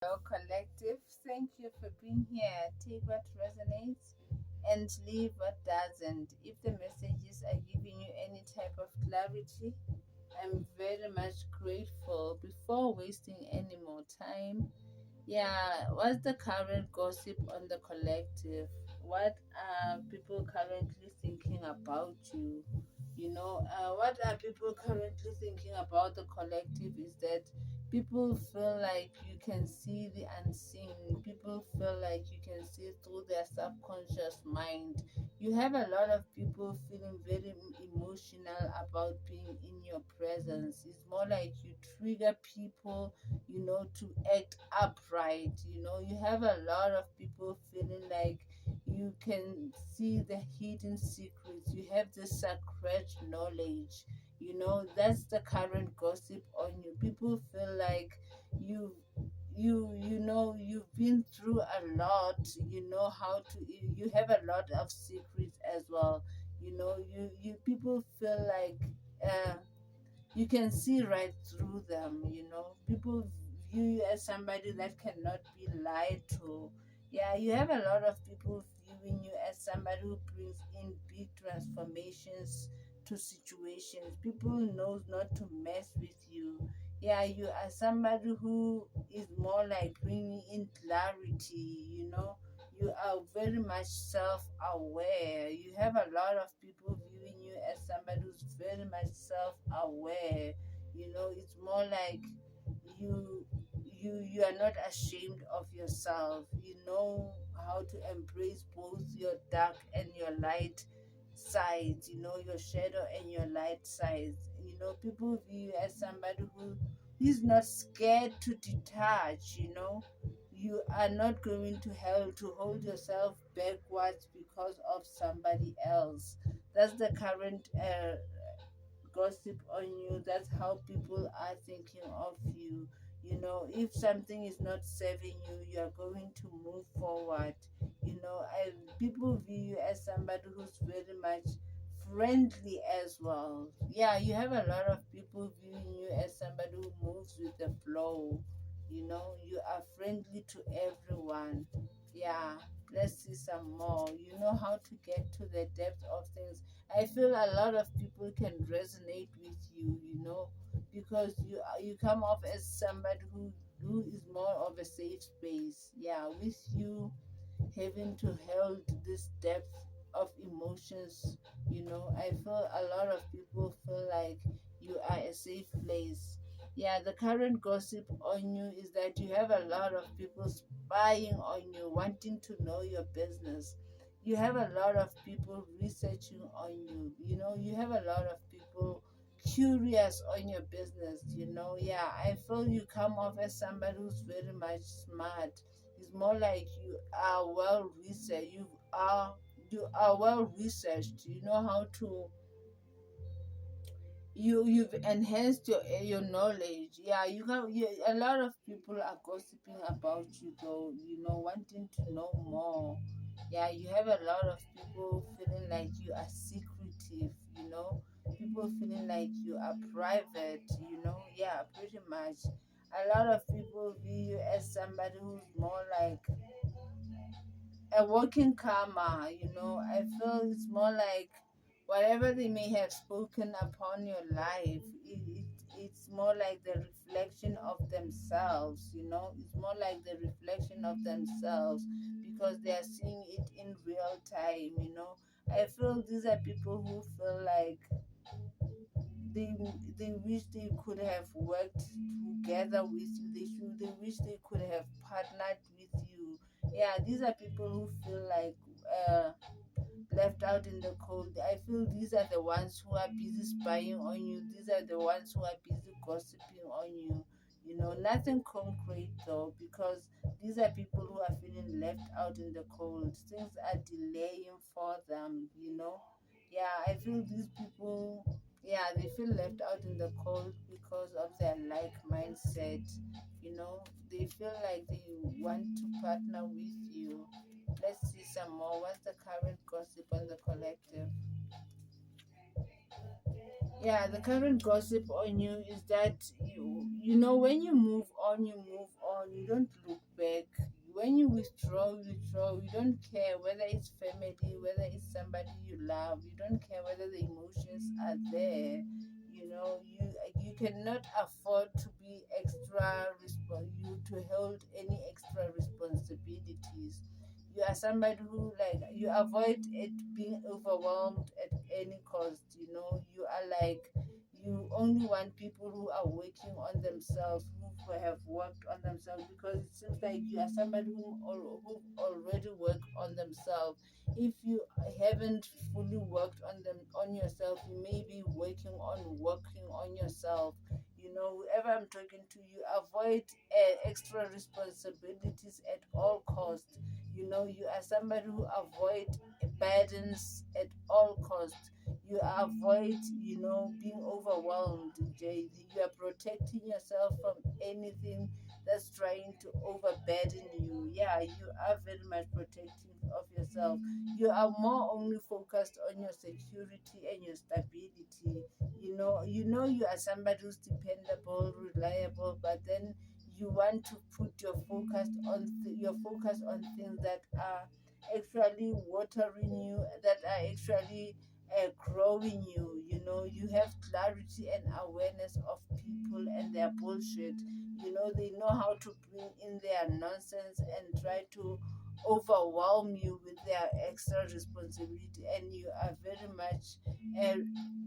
Hello, collective. Thank you for being here. Take what resonates and leave what doesn't. If the messages are giving you any type of clarity, I'm very much grateful. Before wasting any more time, yeah, what's the current gossip on the collective? What are people currently thinking about you? What are people currently thinking about the collective is that people feel like you can see the unseen. People feel like you can see through their subconscious mind. You have a lot of people feeling very emotional about being in your presence. It's more like you trigger people, to act upright. You have a lot of people feeling like you can see the hidden secrets. You have this sacred knowledge. That's the current gossip on you. People feel like you you've been through a lot. You know how to you have a lot of secrets as well. You people feel like uh you can see right through them. People view you as somebody that cannot be lied to. Yeah, you have a lot of people viewing you as somebody who brings in big transformations to situations. People knows not to mess with you. Yeah, you are somebody who is more like bringing in clarity. You are very much self-aware. You have a lot of people viewing you as somebody who's very much self-aware. It's more like you you are not ashamed of yourself. You know how to embrace both your dark and your light sides, your shadow and your light sides. People view you as somebody who is not scared to detach. You are not going to hell to hold yourself backwards because of somebody else. That's the current gossip on you. That's how people are thinking of you. If something is not serving you, you are going to move forward. And people view you as somebody who's very much friendly as well. Yeah, you have a lot of people viewing you as somebody who moves with the flow. You are friendly to everyone. Yeah, let's see some more. You know how to get to the depth of things. I feel a lot of people can resonate with you, because you come off as somebody who is more of a safe space. Yeah, with you having to hold this depth of emotions, I feel a lot of people feel like you are a safe place. Yeah, the current gossip on you is that you have a lot of people spying on you, wanting to know your business. You have a lot of people researching on you. You have a lot of people curious on your business. Yeah, I feel you come off as somebody who's very much smart. It's more like you are well researched. You know how to you've enhanced your knowledge. Yeah, a lot of people are gossiping about you, though, wanting to know more. Yeah, you have a lot of people feeling like you are secretive. People feeling like you are private. Yeah, pretty much. A lot of people view you as somebody who's more like a working karma. I feel it's more like whatever they may have spoken upon your life, it's more like the reflection of themselves. It's more like the reflection of themselves because they are seeing it in real time. I feel these are people who feel like they they wish they could have worked together with you. They wish they could have partnered with you. Yeah, these are people who feel like left out in the cold. I feel these are the ones who are busy spying on you. These are the ones who are busy gossiping on you. Nothing concrete though, because these are people who are feeling left out in the cold. Things are delaying for them. Yeah, I feel these people, yeah, they feel left out in the cold because of their like mindset. They feel like they want to partner with you. Let's see some more. What's the current gossip on the collective? Yeah, the current gossip on you is that you know when you move on, you move on. You don't look back. When you withdraw, you withdraw. You don't care whether it's family, whether it's somebody you love. You don't care whether the emotions are there. You know, you cannot afford to be you to hold any extra responsibilities. You are somebody who, like, you avoid it being overwhelmed at any cost. You know, you are like, you only want people who are working on themselves, who have worked on themselves, because it seems like you are somebody who already work on themselves. If you haven't fully worked on them on yourself, you may be working on yourself. You know, whoever I'm talking to, you avoid extra responsibilities at all costs. You know, you are somebody who avoid burdens at all costs. You avoid, you know, being overwhelmed, Jay. You are protecting yourself from anything that's trying to overburden you. Yeah, you are very much protecting of yourself. You are more only focused on your security and your stability. You know you are somebody who's dependable, reliable, but then you want to put your focus on things that are actually watering you, that are actually growing you. You know, you have clarity and awareness of people and their bullshit. You know, they know how to bring in their nonsense and try to overwhelm you with their extra responsibility, and you are very much uh,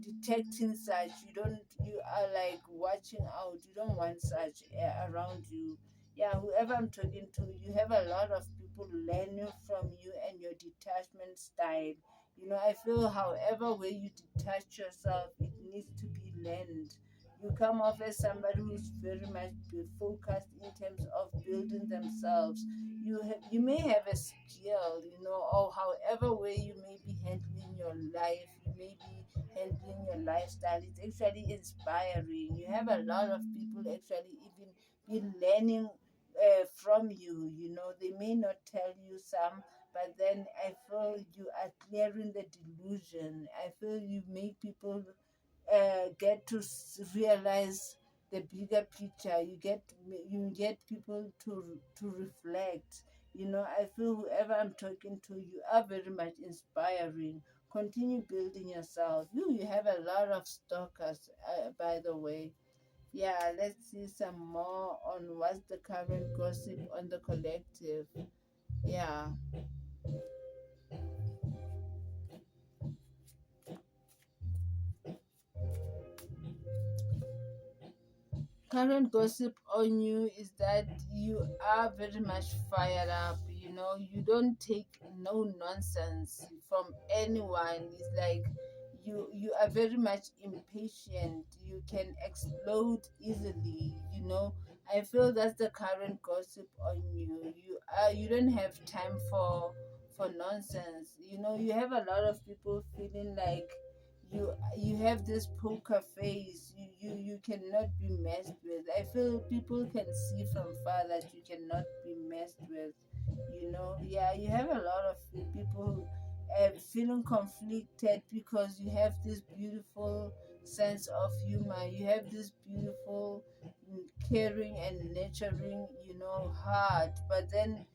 detecting such. You are like watching out. You don't want such around you. Yeah, whoever I'm talking to, you have a lot of people learning from you and your detachment style. You know, I feel however way you detach yourself, it needs to be learned. You come off as somebody who's very much focused in terms of building themselves. You may have a skill, you know, or however way you may be handling your life, you may be handling your lifestyle. It's actually inspiring. You have a lot of people actually even be learning from you. You know, they may not tell you some, but then I feel you are clearing the delusion. I feel you make people get to realize the bigger picture. You get people to reflect. You know, I feel whoever I'm talking to, you are very much inspiring. Continue building yourself. You have a lot of stalkers, by the way. Yeah, let's see some more on what's the current gossip on the collective. Yeah. Current gossip on you is that you are very much fired up. You know, you don't take no nonsense from anyone. It's like you are very much impatient. You can explode easily. You know, I feel that's the current gossip on you. You don't have time for nonsense. You know, you have a lot of people feeling like you have this poker face. You cannot be messed with. I feel people can see from far that you cannot be messed with. You know, yeah, you have a lot of people feeling conflicted because you have this beautiful sense of humor. You have this beautiful, caring and nurturing, you know, heart. But then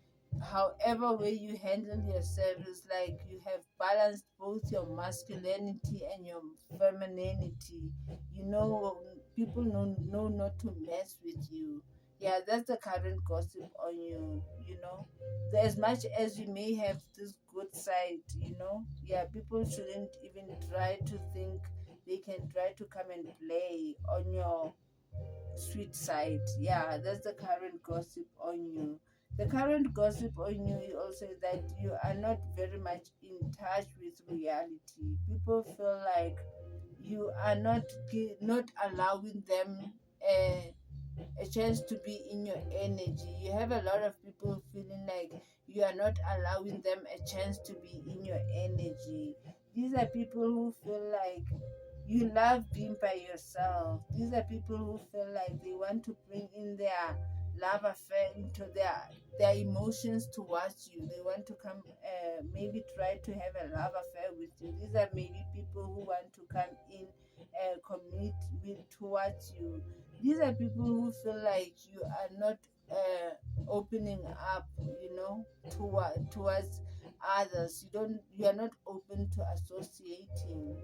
however way you handle yourself is like you have balanced both your masculinity and your femininity. You know, people know not to mess with you. Yeah, that's the current gossip on you. You know, as much as you may have this good side, you know, yeah, people shouldn't even try to think they can try to come and play on your sweet side. Yeah, that's the current gossip on you. The current gossip on you also is that you are not very much in touch with reality. People feel like you are not allowing them a chance to be in your energy. You have a lot of people feeling like you are not allowing them a chance to be in your energy. These are people who feel like you love being by yourself. These are people who feel like they want to bring in their love affair into their emotions towards you. They want to come, maybe try to have a love affair with you. These are maybe people who want to come in commit with towards you. These are people who feel like you are not opening up, towards others. You are not open to associating.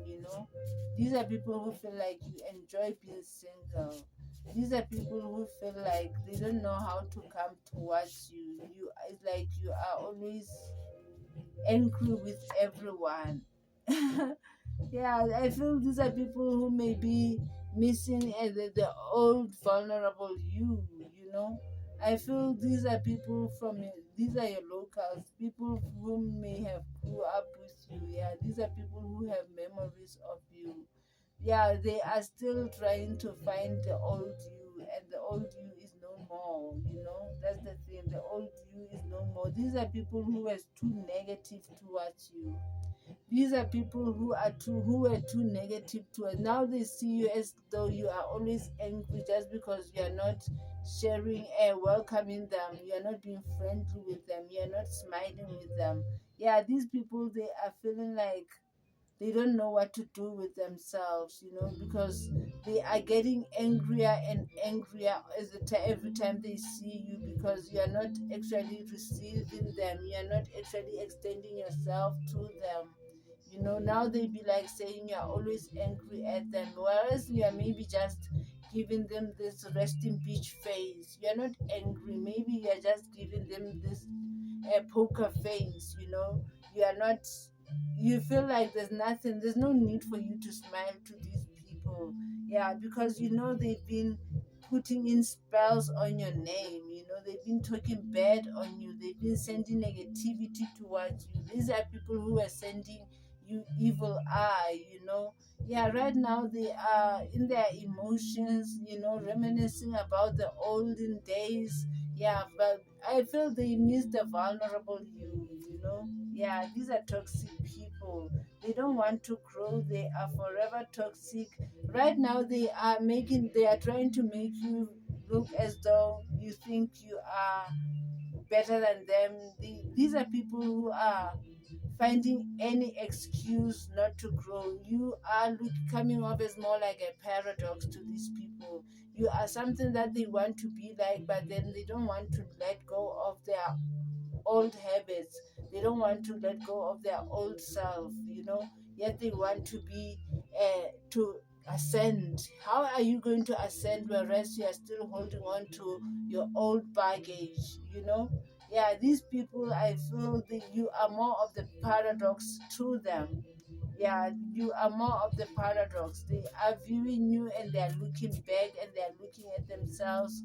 These are people who feel like you enjoy being single. These are people who feel like they don't know how to come towards you. It's like you are always angry with everyone. Yeah, I feel these are people who may be missing the old vulnerable you. I feel these are people these are your locals, people who may have grew up with you. Yeah, these are people who have memories of you. Yeah, they are still trying to find the old you, and the old you is no more. That's the thing, the old you is no more. These are people who are too negative towards you. These are people who were too negative to us. Now they see you as though you are always angry just because you are not sharing and welcoming them. You are not being friendly with them. You are not smiling with them. Yeah, these people, they are feeling like they don't know what to do with themselves, because they are getting angrier and angrier every time they see you, because you are not actually receiving them. You are not actually extending yourself to them. Now they be like saying you're always angry at them, whereas you are maybe just giving them this resting beach face. You're not angry, maybe you're just giving them this poker face. You are not, you feel like there's no need for you to smile to these people. Yeah, because they've been putting in spells on your name. They've been talking bad on you, they've been sending negativity towards you. These are people who are sending you evil eye. Yeah, right now they are in their emotions, reminiscing about the olden days. Yeah, but I feel they miss the vulnerable you. Yeah, these are toxic people. They don't want to grow. They are forever toxic. Right now they are trying to make you look as though you think you are better than them. These are people who are finding any excuse not to grow. You are coming off as more like a paradox to these people. You are something that they want to be like, but then they don't want to let go of their old habits. They don't want to let go of their old self. Yet they want to be to ascend. How are you going to ascend whereas you are still holding on to your old baggage? Yeah, these people, I feel that you are more of the paradox to them. Yeah, you are more of the paradox. They are viewing you and they are looking back and they are looking at themselves,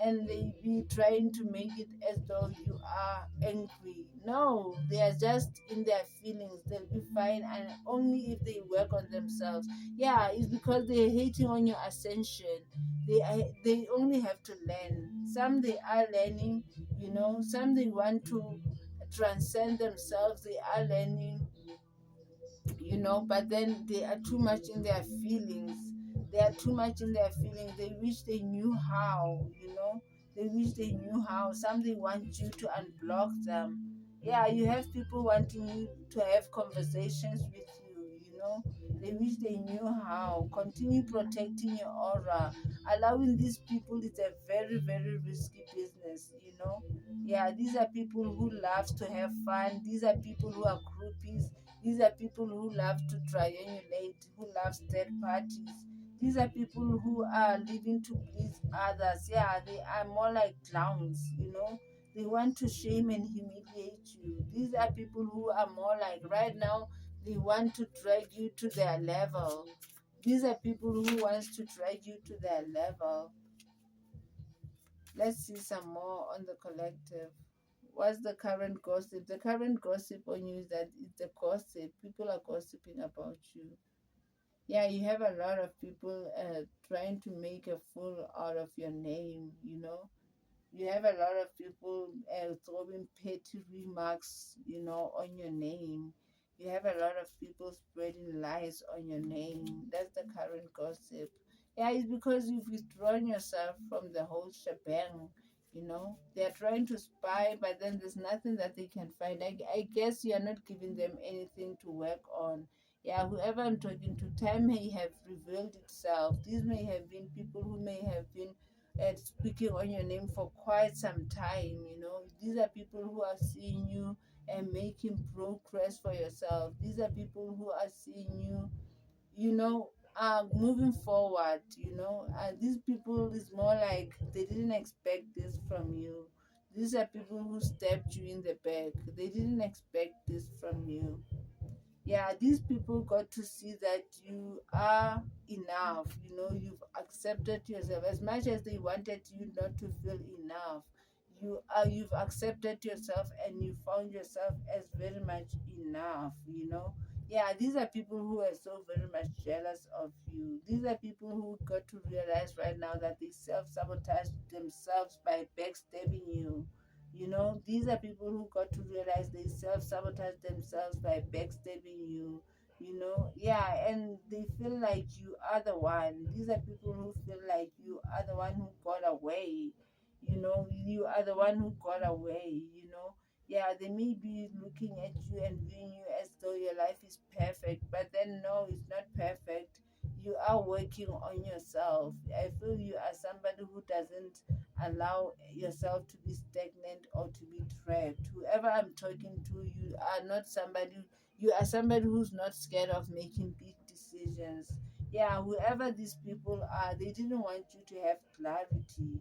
and they be trying to make it as though you are angry. No, they are just in their feelings. They'll be fine, and only if they work on themselves. Yeah, it's because they're hating on your ascension. They only have to learn. Some they are learning, some they want to transcend themselves. They are learning, but then they are too much in their feelings. They are too much in their feelings. They wish they knew how. They wish they knew how. Some they want you to unblock them. Yeah, you have people wanting you to have conversations with you. They wish they knew how. Continue protecting your aura. Allowing these people is a very, very risky business. Yeah, these are people who love to have fun. These are people who are groupies. These are people who love to triangulate, who love third parties. These are people who are living to please others. Yeah, they are more like clowns. They want to shame and humiliate you. These are people who are more like, right now, they want to drag you to their level. These are people who wants to drag you to their level. Let's see some more on the collective. What's the current gossip? The current gossip on you is that it's the gossip. People are gossiping about you. Yeah, you have a lot of people trying to make a fool out of your name. You have a lot of people throwing petty remarks, on your name. You have a lot of people spreading lies on your name. That's the current gossip. Yeah, it's because you've withdrawn yourself from the whole shebang. They're trying to spy, but then there's nothing that they can find. I guess you're not giving them anything to work on. Yeah, whoever I'm talking to, time may have revealed itself. These may have been people who may have been speaking on your name for quite some time. These are people who are seeing you and making progress for yourself. These are people who are seeing you, moving forward. These people is more like they didn't expect this from you. These are people who stabbed you in the back. They didn't expect this from you. Yeah, these people got to see that you are enough. You've accepted yourself as much as they wanted you not to feel enough. You've accepted yourself and you found yourself as very much enough. Yeah, these are people who are so very much jealous of you. These are people who got to realize right now that they self-sabotage themselves by backstabbing you. These are people who got to realize they self-sabotage themselves by backstabbing you. Yeah, and they feel like you are the one. These are people who feel like you are the one who got away. You are the one who got away. Yeah, they may be looking at you and viewing you as though your life is perfect, but then no, it's not perfect. You are working on yourself. I feel you are somebody who doesn't allow yourself to be stagnant or to be trapped. Whoever I'm talking to, you are somebody who's not scared of making big decisions. Yeah, whoever these people are, they didn't want you to have clarity.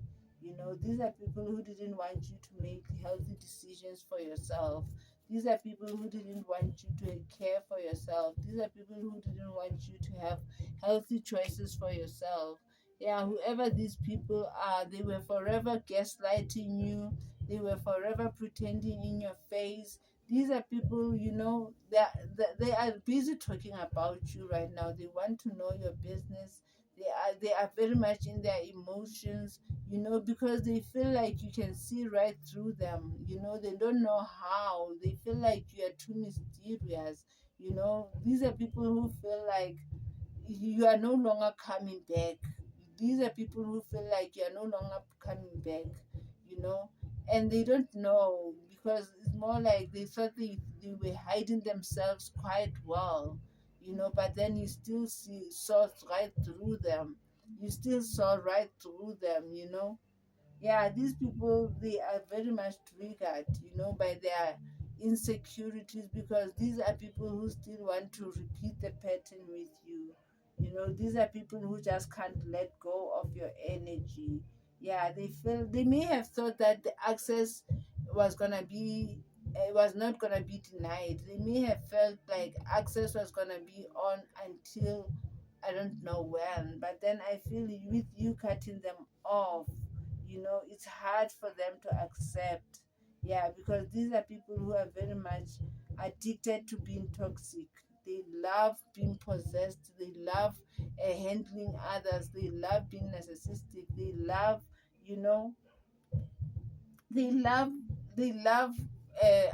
These are people who didn't want you to make healthy decisions for yourself. These are people who didn't want you to care for yourself. These are people who didn't want you to have healthy choices for yourself. Yeah, whoever these people are, they were forever gaslighting you. They were forever pretending in your face. These are people, they are busy talking about you right now. They want to know your business. They are very much in their emotions, because they feel like you can see right through them. They don't know how. They feel like you are too mysterious. These are people who feel like you are no longer coming back. These are people who feel like you are no longer coming back, you know, and they don't know because it's more like they thought they were hiding themselves quite well, but then you still saw right through them. You still saw right through them. Yeah, these people, they are very much triggered, by their insecurities, because these are people who still want to repeat the pattern with you. These are people who just can't let go of your energy. Yeah, they may have thought that the access was gonna be was not gonna be denied. They may have felt like access was gonna be on until I don't know when. But then I feel with you cutting them off, it's hard for them to accept. Yeah, because these are people who are very much addicted to being toxic. They love being possessed. They love handling others. They love being narcissistic. You know, they love,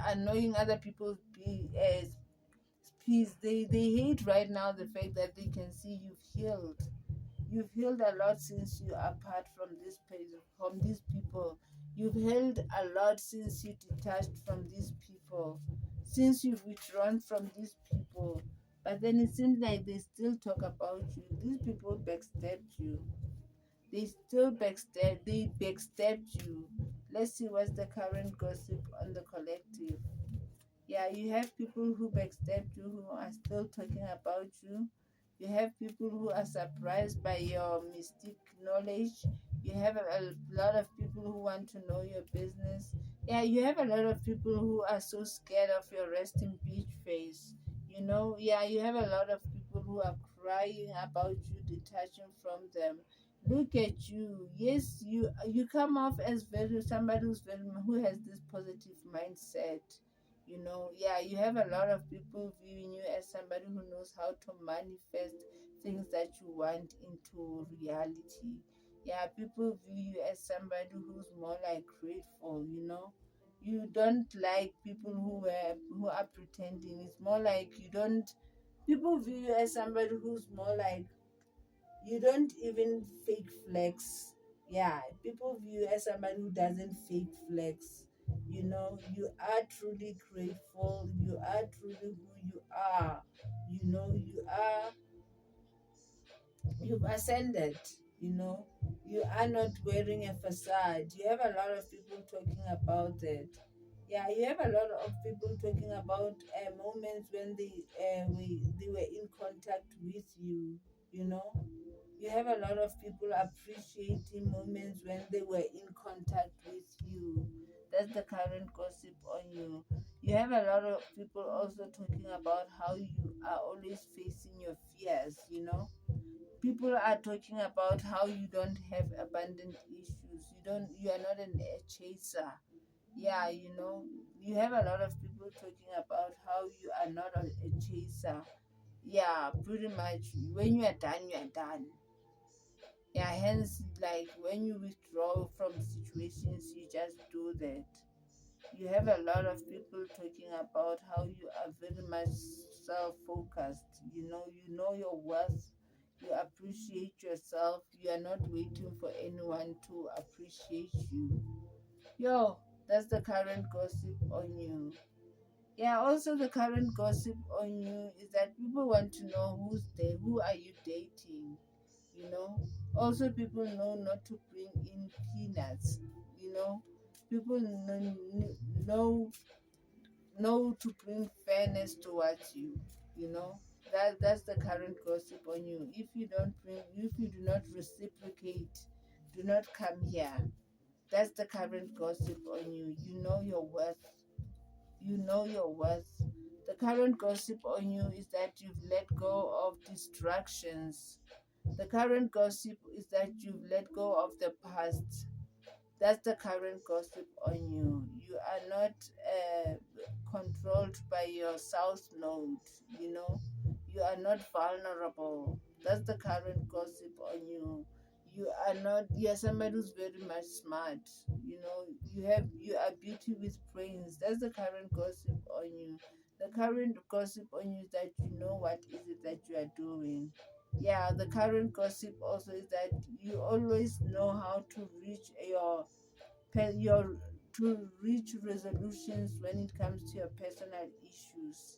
annoying other people's peace. They hate right now the fact that they can see you've healed. You've healed a lot since you are apart from this place, from these people. You've healed a lot since you detached from these people, since you've withdrawn from these people. But then it seems like they still talk about you. These people backstabbed you. They still backstab. They backstabbed you. Let's see what's the current gossip on the collective. Yeah, you have people who backstabbed you who are still talking about you. You have people who are surprised by your mystic knowledge. You have a lot of people who want to know your business. Yeah, you have a lot of people who are so scared of your resting beach face. Yeah, you have a lot of people who are crying about you detaching from them. Look at you. Yes, you come off as very somebody who has this positive mindset. Yeah, you have a lot of people viewing you as somebody who knows how to manifest things that you want into reality. Yeah, people view you as somebody who's more like grateful. You don't like people who are pretending. It's more like you don't people view you as somebody who's more like you don't even fake flex. Yeah, people view you as somebody who doesn't fake flex. You are truly grateful. You are truly who you are. You've ascended. you know you are not wearing a facade. You have a lot of people talking about it. Yeah, you have a lot of people talking about moments when they were in contact with you. you know you have a lot of people appreciating moments when they were in contact with you. That's the current gossip on you. You have a lot of people also talking about how you are always facing your fears. People are talking about how you don't have abundant issues. You are not a chaser. Yeah, you have a lot of people talking about how you are not a chaser. Yeah, pretty much. When you are done, you are done. Yeah, hence, like when you withdraw from situations, you just do that. You have a lot of people talking about how you are very much self-focused. You know your worth. You appreciate yourself. You are not waiting for anyone to appreciate you. Yo, that's the current gossip on you. Yeah, also the current gossip on you is that people want to know who's there, who are you dating, you know. Also, people know not to bring in peanuts, you know. People know know to bring fairness towards you, you know. That's the current gossip on you. If you do not reciprocate, do not come here. That's the current gossip on you. You know your worth. You know your worth. The current gossip on you is that you've let go of distractions. The current gossip is that you've let go of the past. That's the current gossip on you. You are not controlled by your south node, you know. You are not vulnerable. That's the current gossip on you. You are somebody who's very much smart. You are beauty with brains. That's the current gossip on you. The current gossip on you is that you know what is it that you are doing. Yeah, the current gossip also is that you always know how to reach your to reach resolutions when it comes to your personal issues.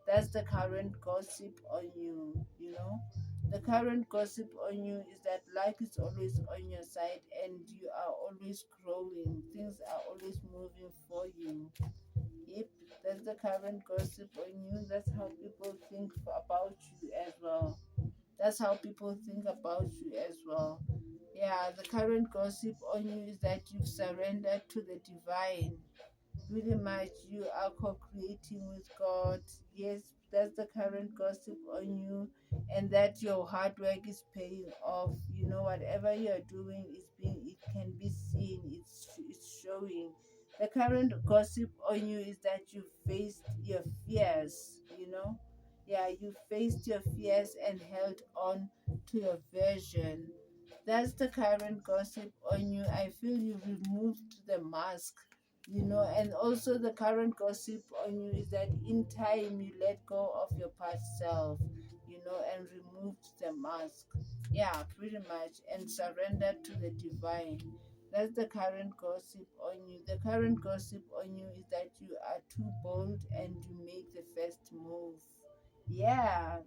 That's the current gossip on you, you know. The current gossip on you is that life is always on your side and you are always growing. Things are always moving for you. Yep, that's the current gossip on you. That's how people think about you as well. That's how people think about you as well. Yeah, the current gossip on you is that you've surrendered to the divine. Pretty much, you are co creating with God. Yes, that's the current gossip on you, and that your hard work is paying off. Whatever you're doing it can be seen, it's showing. The current gossip on you is that you faced your fears, Yeah, you faced your fears and held on to your vision. That's the current gossip on you. I feel you removed the mask, and also the current gossip on you is that in time you let go of your past self, and removed the mask. Yeah, pretty much, and surrendered to the divine. That's the current gossip on you. The current gossip on you is that you are too bold and you make the first move. Yeah,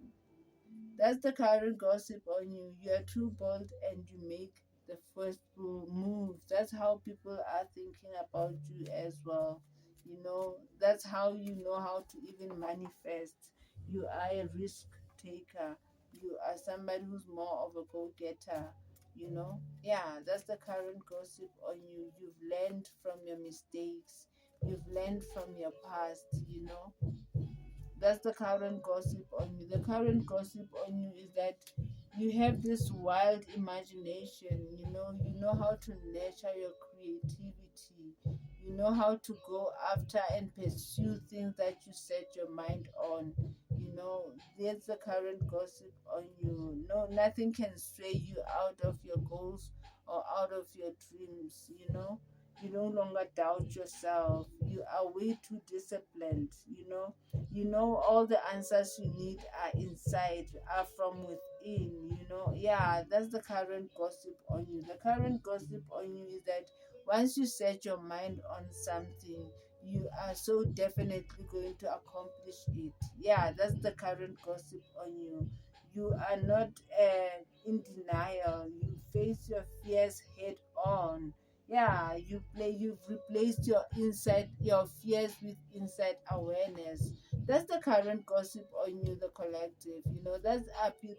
that's the current gossip on you. You are too bold and you make the first move. That's how people are thinking about you as well. That's how you know how to even manifest. You are a risk taker. You are somebody who's more of a go getter. Yeah, that's the current gossip on you. You've learned from your mistakes, you've learned from your past. That's the current gossip on you. The current gossip on you is that you have this wild imagination. You know how to nurture your creativity. You know how to go after and pursue things that you set your mind on. There's the current gossip on you. No, nothing can sway you out of your goals or out of your dreams. You no longer doubt yourself. You are way too disciplined. All the answers you need are inside, are from within. Yeah, that's the current gossip on you. The current gossip on you is that Once you set your mind on something, you are so definitely going to accomplish it. Yeah, that's the current gossip on you. You are not in denial. You face your fears head on. Yeah, you've replaced your fears with inside awareness. That's the current gossip on you, the collective.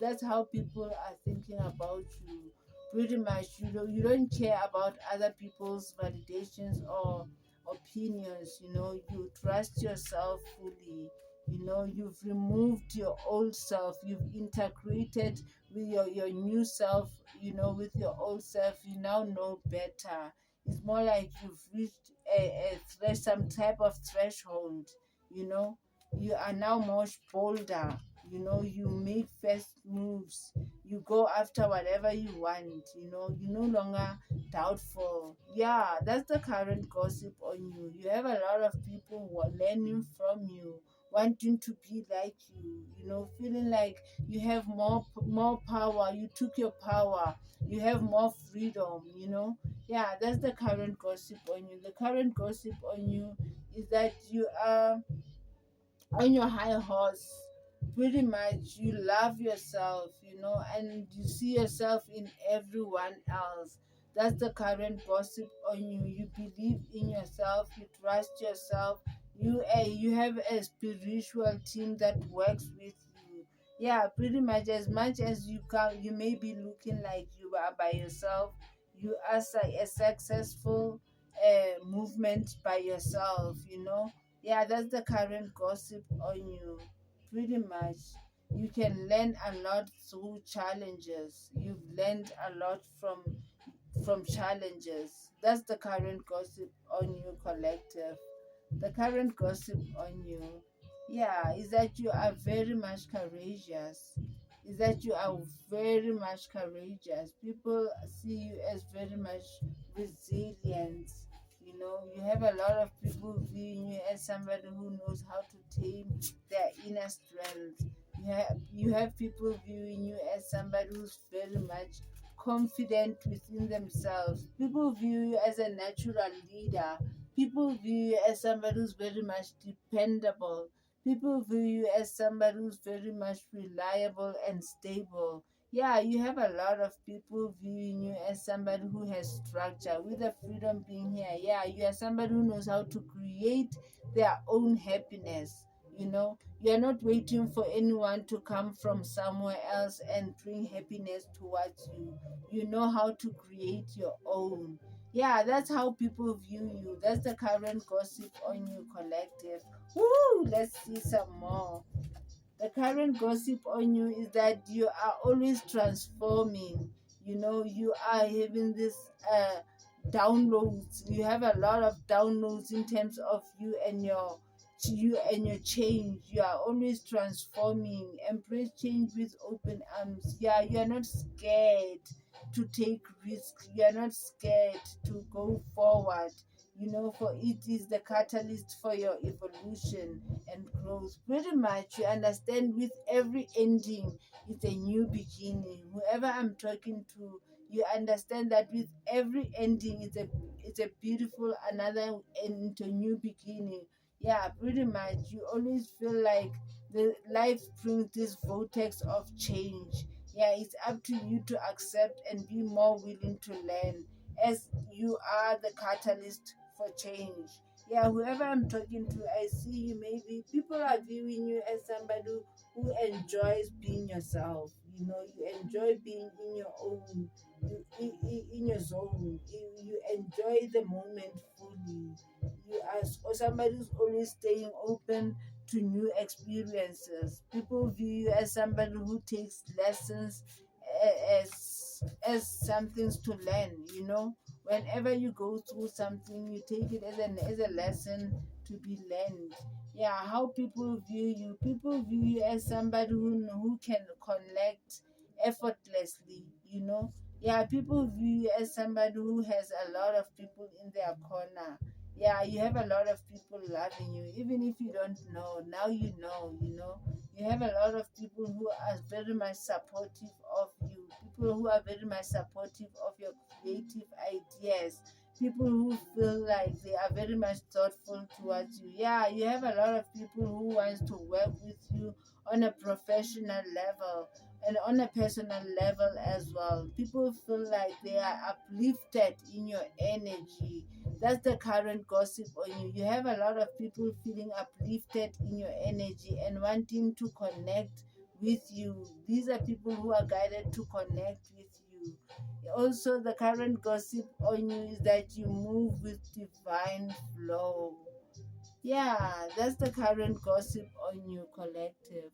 That's how people are thinking about you. Pretty much, you don't care about other people's validations or opinions. You trust yourself fully. You've removed your old self, you've integrated with your new self. With your old self, you now know better. It's more like you've reached some type of threshold. you know you are now much bolder. You make first moves. You go after whatever you want. You're no longer doubtful. Yeah, that's the current gossip on you. You have a lot of people who are learning from you, wanting to be like you. Feeling like you have more power. You took your power. You have more freedom. Yeah, that's the current gossip on you. The current gossip on you is that you are on your high horse. Pretty much, you love yourself, and you see yourself in everyone else. That's the current gossip on you. You believe in yourself, you trust yourself. You have a spiritual team that works with you. Yeah, pretty much as you may be looking like you are by yourself, you are a successful movement by yourself. Yeah, that's the current gossip on you. Pretty much, you can learn a lot through challenges. You've learned a lot from challenges. That's the current gossip on you, collective. The current gossip on you, yeah, is that you are very much courageous. Is that you are very much courageous. People see you as very much resilient. You have a lot of people viewing you as somebody who knows how to tame their inner strength. You have people viewing you as somebody who's very much confident within themselves. People view you as a natural leader. People view you as somebody who's very much dependable. People view you as somebody who's very much reliable and stable. Yeah, you have a lot of people viewing you as somebody who has structure. With the freedom being here, yeah, you are somebody who knows how to create their own happiness. You are not waiting for anyone to come from somewhere else and bring happiness towards you. You know how to create your own. Yeah, that's how people view you. That's the current gossip on you, collective. Woo! Let's see some more. The current gossip on you is that you are always transforming. You are having this downloads. You have a lot of downloads in terms of you and your change. You are always transforming. Embrace change with open arms. Yeah, you are not scared to take risks. You are not scared to go forward. For it is the catalyst for your evolution and growth. Pretty much, you understand with every ending, it's a new beginning. Whoever I'm talking to, you understand that with every ending, it's a beautiful another into new beginning. Yeah, pretty much, you always feel like the life brings this vortex of change. Yeah, it's up to you to accept and be more willing to learn, as you are the catalyst for change. Yeah, whoever I'm talking to, I see you. Maybe people are viewing you as somebody who enjoys being yourself. You enjoy being in your own, in your zone. You enjoy the moment fully. You are somebody who's always staying open to new experiences. People view you as somebody who takes lessons as some things to learn. Whenever you go through something, you take it as a lesson to be learned. Yeah, how people view you as somebody who can connect effortlessly. Yeah, people view you as somebody who has a lot of people in their corner. Yeah, you have a lot of people loving you, even if you don't know. Now you have a lot of people who are very much supportive of you, people who are very much supportive of your creative ideas. people who feel like they are very much thoughtful towards you. Yeah, you have a lot of people who wants to work with you on a professional level and on a personal level as well. People feel like they are uplifted in your energy. That's the current gossip on you. You have a lot of people feeling uplifted in your energy and wanting to connect with you. These are people who are guided to connect with you. Also, the current gossip on you is that you move with divine flow. Yeah, that's the current gossip on you, collective.